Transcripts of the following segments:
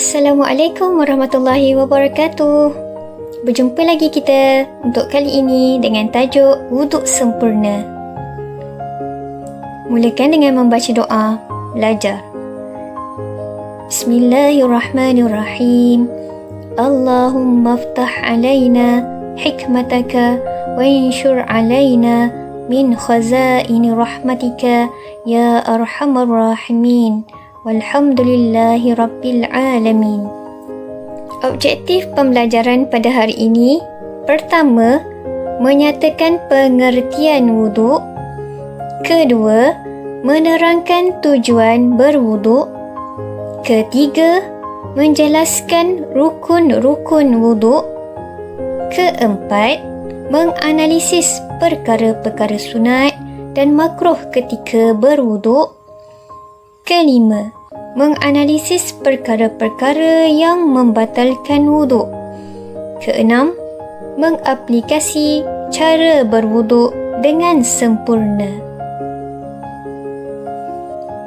Assalamualaikum warahmatullahi wabarakatuh. Berjumpa lagi kita untuk kali ini dengan tajuk wuduk sempurna. Mulakan dengan membaca doa, belajar. Bismillahirrahmanirrahim. Allahumma aftah alaina hikmataka wa inshur alaina min khazaini rahmatika ya arhamar rahimin. Walhamdulillahi Rabbil Alamin. Objektif pembelajaran pada hari ini: pertama, menyatakan pengertian wuduk. Kedua, menerangkan tujuan berwuduk. Ketiga, menjelaskan rukun-rukun wuduk. Keempat, menganalisis perkara-perkara sunat dan makruh ketika berwuduk. Kelima, menganalisis perkara-perkara yang membatalkan wuduk. Keenam, mengaplikasi cara berwuduk dengan sempurna.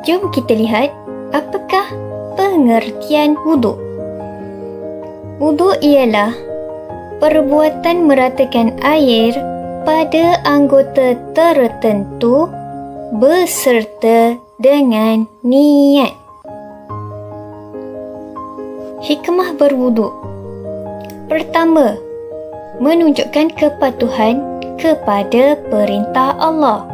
Jom kita lihat apakah pengertian wuduk. Wuduk ialah perbuatan meratakan air pada anggota tertentu beserta dengan niat. Hikmah berwuduk. Pertama, menunjukkan kepatuhan kepada perintah Allah.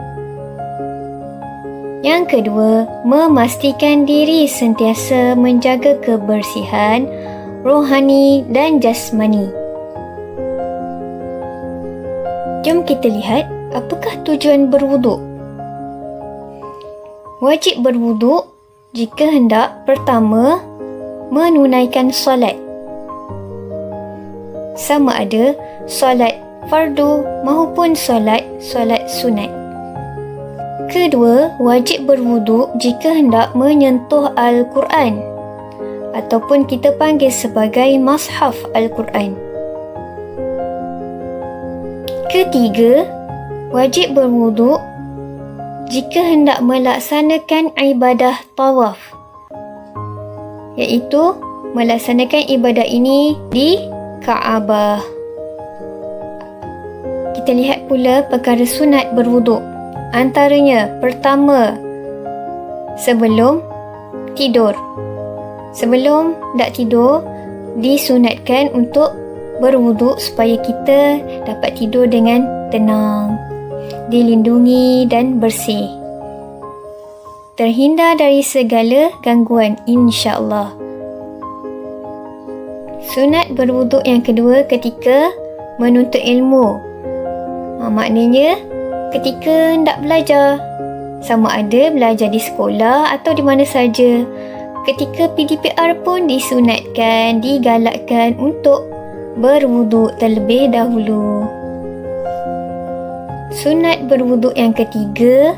Yang kedua, memastikan diri sentiasa menjaga kebersihan rohani dan jasmani. Jom kita lihat apakah tujuan berwuduk. Wajib berwuduk jika hendak pertama menunaikan solat, sama ada solat fardu maupun solat sunat. Kedua, wajib berwuduk jika hendak menyentuh Al-Quran ataupun kita panggil sebagai mashaf Al-Quran. Ketiga, wajib berwuduk jika hendak melaksanakan ibadah tawaf, iaitu melaksanakan ibadah ini di Kaabah. Kita lihat pula perkara sunat berwuduk. Antaranya, pertama, sebelum tidur. Sebelum nak tidur, disunatkan untuk berwuduk supaya kita dapat tidur dengan tenang, dilindungi dan bersih, terhindar dari segala gangguan, insya-Allah. Sunat berwuduk yang kedua ketika menuntut ilmu. Maknanya ketika hendak belajar, sama ada belajar di sekolah atau di mana saja. Ketika PDPR pun disunatkan, digalakkan untuk berwuduk terlebih dahulu. Sunat berwuduk yang ketiga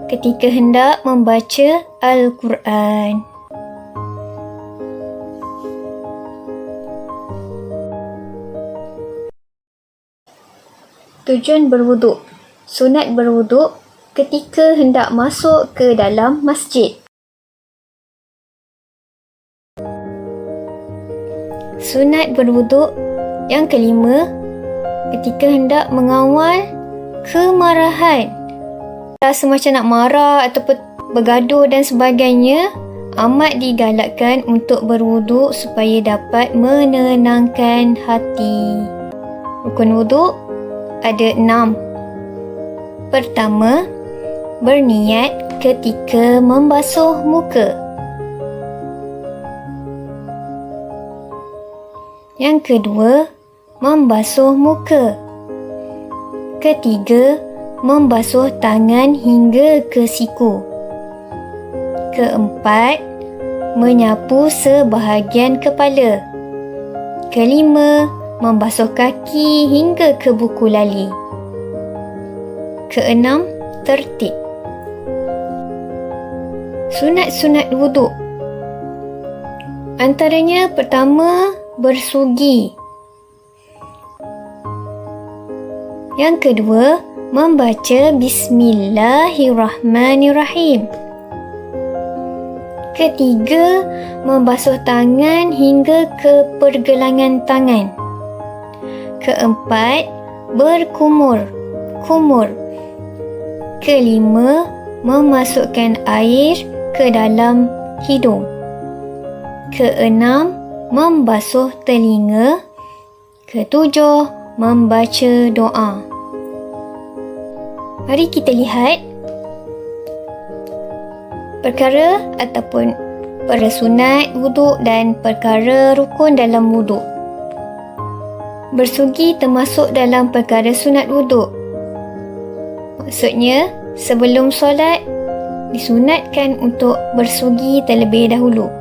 ketika hendak membaca Al-Quran. Tujuan berwuduk. Sunat berwuduk ketika hendak masuk ke dalam masjid. Sunat berwuduk yang kelima ketika hendak mengawal kemarahan. Rasa macam nak marah ataupun bergaduh dan sebagainya, amat digalakkan untuk berwuduk supaya dapat menenangkan hati. Rukun wuduk ada 6. Pertama, berniat ketika membasuh muka. Yang kedua, membasuh muka. Ketiga, membasuh tangan hingga ke siku. Keempat, menyapu sebahagian kepala. Kelima, membasuh kaki hingga ke buku lali. Keenam, tertib. Sunat-sunat wuduk. Antaranya pertama, bersugi. Yang kedua, membaca Bismillahirrahmanirrahim. Ketiga, membasuh tangan hingga ke pergelangan tangan. Keempat, berkumur. Kelima, memasukkan air ke dalam hidung. Keenam, membasuh telinga. Ketujuh, membaca doa. Mari kita lihat perkara ataupun sunat wuduk dan perkara rukun dalam wuduk. Bersugi termasuk dalam perkara sunat wuduk. Maksudnya, sebelum solat, disunatkan untuk bersugi terlebih dahulu.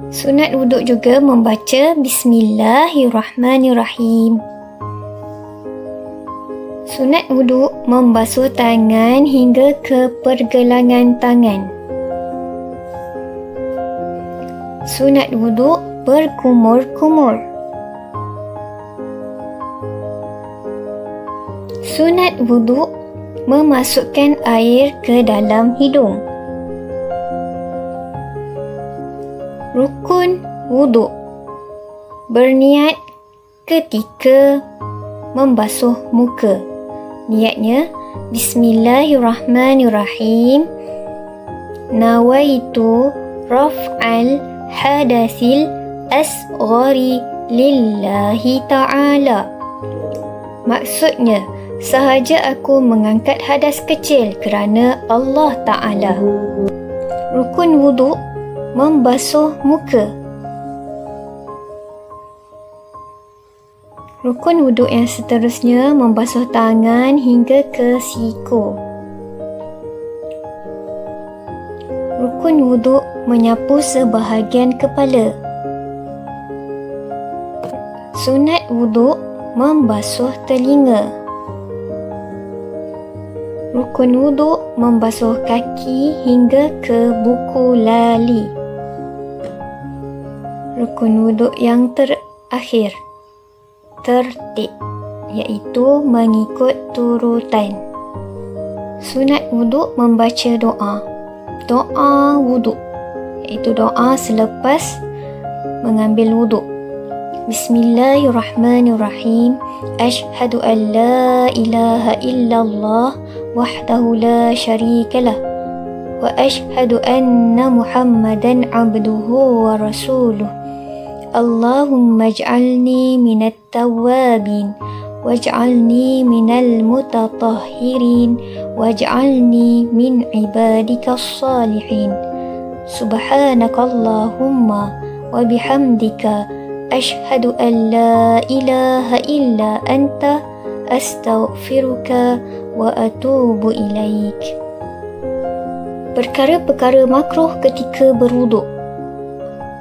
Sunat wuduk juga membaca Bismillahirrahmanirrahim. Sunat wuduk membasuh tangan hingga ke pergelangan tangan. Sunat wuduk berkumur-kumur. Sunat wuduk memasukkan air ke dalam hidung. Rukun wuduk. Berniat ketika membasuh muka. Niatnya Bismillahirrahmanirrahim. Nawaitu raf'al hadasil asghari lillahi ta'ala. Maksudnya, sahaja aku mengangkat hadas kecil kerana Allah Ta'ala. Rukun wuduk membasuh muka. Rukun wuduk yang seterusnya membasuh tangan hingga ke siku. Rukun wuduk menyapu sebahagian kepala. Sunat wuduk membasuh telinga. Rukun wuduk membasuh kaki hingga ke buku lali. Rukun wuduk yang terakhir, tertib, iaitu mengikut turutan. Sunat wuduk membaca doa. Doa wuduk, iaitu doa selepas mengambil wuduk. Bismillahirrahmanirrahim. Ashhadu an la ilaha illallah wahdahu la syarika lah wa ashhadu anna Muhammadan abduhu wa rasuluh. Allahumma ij'alni minat tawwabin waj'alni minal mutatahhirin waj'alni min ibadikas salihin. Subhanakallahumma wa bihamdika ashhadu an la ilaha illa anta astaghfiruka wa atubu ilaik. Perkara-perkara makruh ketika berwuduk.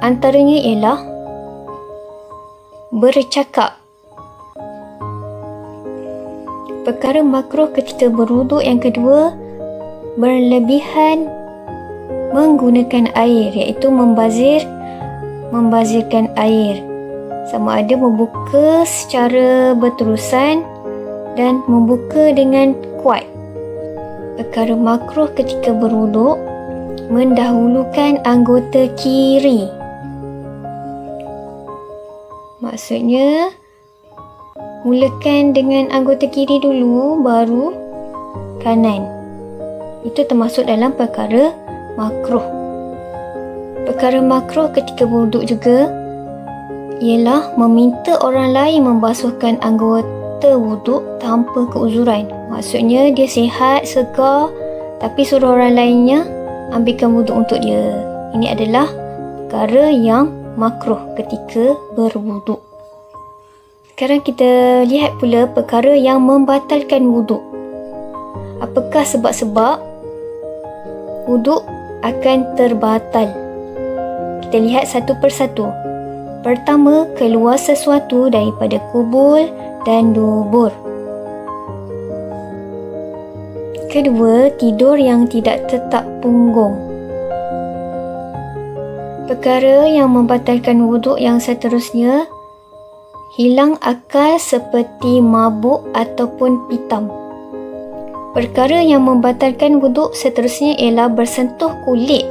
Antaranya ialah bercakap. Perkara makruh ketika berwuduk yang kedua, berlebihan menggunakan air, iaitu membazirkan air. Sama ada membuka secara berterusan dan membuka dengan kuat. Perkara makruh ketika berwuduk, mendahulukan anggota kiri. Maksudnya, mulakan dengan anggota kiri dulu, baru kanan. Itu termasuk dalam perkara makruh. Perkara makruh ketika berwuduk juga ialah meminta orang lain membasuhkan anggota wuduk tanpa keuzuran. Maksudnya dia sihat, segar, tapi suruh orang lainnya ambilkan wuduk untuk dia. Ini adalah perkara yang makruh ketika berwuduk. Sekarang kita lihat pula perkara yang membatalkan wuduk. Apakah sebab-sebab wuduk akan terbatal? Kita lihat satu persatu. Pertama, keluar sesuatu daripada kubul dan dubur. Kedua, tidur yang tidak tetap punggung. Perkara yang membatalkan wuduk yang seterusnya, hilang akal seperti mabuk ataupun pitam. Perkara yang membatalkan wuduk seterusnya ialah bersentuh kulit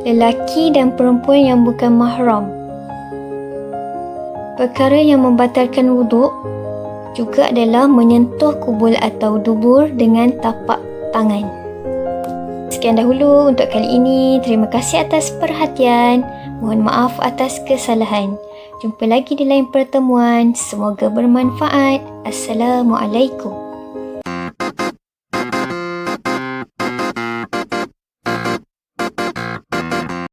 lelaki dan perempuan yang bukan mahram. Perkara yang membatalkan wuduk juga adalah menyentuh kubul atau dubur dengan tapak tangan. Sekian dahulu untuk kali ini. Terima kasih atas perhatian. Mohon maaf atas kesalahan. Jumpa lagi di lain pertemuan. Semoga bermanfaat. Assalamualaikum.